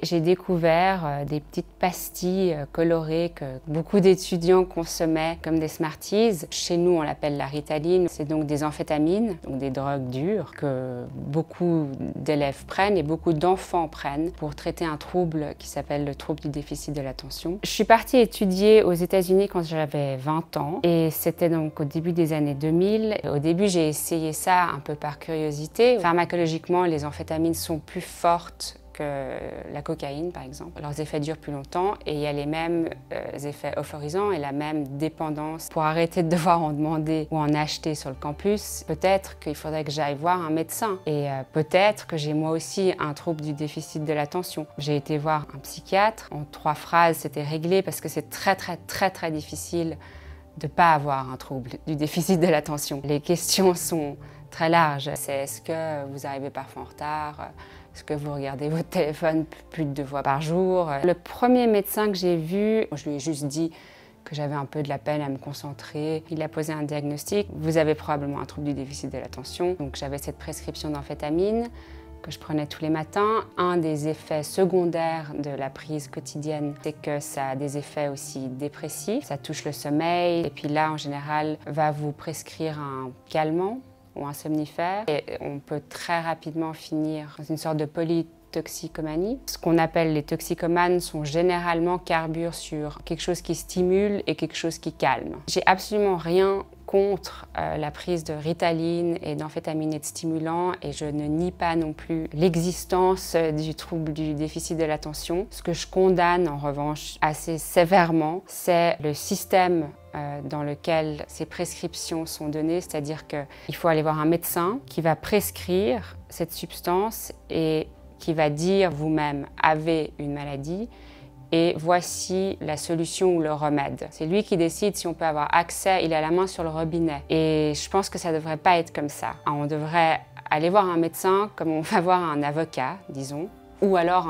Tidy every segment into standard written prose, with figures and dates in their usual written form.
j'ai découvert des petites pastilles colorées que beaucoup d'étudiants consommaient comme des Smarties. Chez nous, on l'appelle la Ritaline. C'est donc des amphétamines, donc des drogues dures que beaucoup d'élèves prennent et beaucoup d'enfants prennent pour traiter un trouble qui s'appelle le trouble du déficit de l'attention. Je suis partie étudier aux États-Unis quand j'avais 20 ans et c'était donc au début des années 2000. Au début, j'ai essayé ça un peu par curiosité. Pharmacologiquement, les amphétamines sont plus fortes que la cocaïne, par exemple. Leurs effets durent plus longtemps et il y a les mêmes effets euphorisants et la même dépendance. Pour arrêter de devoir en demander ou en acheter sur le campus, peut-être qu'il faudrait que j'aille voir un médecin et peut-être que j'ai moi aussi un trouble du déficit de l'attention. J'ai été voir un psychiatre. En 3 phrases, c'était réglé parce que c'est très difficile de ne pas avoir un trouble du déficit de l'attention. Les questions sont très larges. C'est est-ce que vous arrivez parfois en retard? Est-ce que vous regardez votre téléphone plus de 2 fois par jour? Le premier médecin que j'ai vu, je lui ai juste dit que j'avais un peu de la peine à me concentrer. Il a posé un diagnostic. Vous avez probablement un trouble du déficit de l'attention. Donc j'avais cette prescription d'amphétamine que je prenais tous les matins. Un des effets secondaires de la prise quotidienne, c'est que ça a des effets aussi dépressifs. Ça touche le sommeil. Et puis là, en général, va vous prescrire un calmant ou un somnifère. Et on peut très rapidement finir dans une sorte de polytoxicomanie. Ce qu'on appelle les toxicomanes sont généralement carburent sur quelque chose qui stimule et quelque chose qui calme. J'ai absolument rien contre la prise de Ritaline et d'amphétamines et de stimulants et je ne nie pas non plus l'existence du trouble du déficit de l'attention. Ce que je condamne en revanche assez sévèrement, c'est le système dans lequel ces prescriptions sont données, c'est-à-dire qu'il faut aller voir un médecin qui va prescrire cette substance et qui va dire vous-même avez une maladie et voici la solution ou le remède. C'est lui qui décide si on peut avoir accès, il a la main sur le robinet. Et je pense que ça ne devrait pas être comme ça. On devrait aller voir un médecin comme on va voir un avocat, disons, ou alors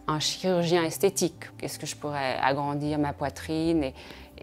un chirurgien esthétique. Est-ce que je pourrais agrandir ma poitrine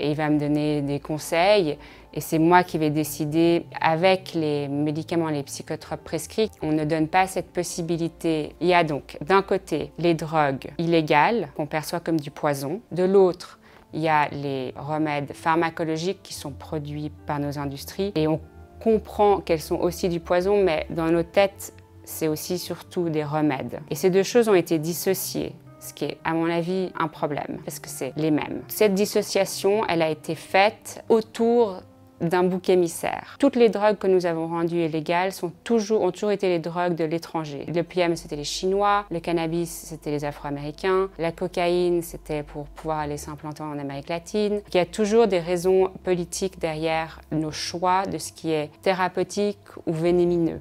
et il va me donner des conseils et c'est moi qui vais décider. Avec les médicaments, les psychotropes prescrits, on ne donne pas cette possibilité. Il y a donc d'un côté les drogues illégales qu'on perçoit comme du poison, de l'autre il y a les remèdes pharmacologiques qui sont produits par nos industries et on comprend qu'elles sont aussi du poison, mais dans nos têtes c'est aussi surtout des remèdes. Et ces 2 choses ont été dissociées. Ce qui est, à mon avis, un problème, parce que c'est les mêmes. Cette dissociation, elle a été faite autour d'un bouc émissaire. Toutes les drogues que nous avons rendues illégales ont toujours été les drogues de l'étranger. L'opium, c'était les Chinois, le cannabis, c'était les Afro-Américains, la cocaïne, c'était pour pouvoir aller s'implanter en Amérique latine. Il y a toujours des raisons politiques derrière nos choix de ce qui est thérapeutique ou vénémineux.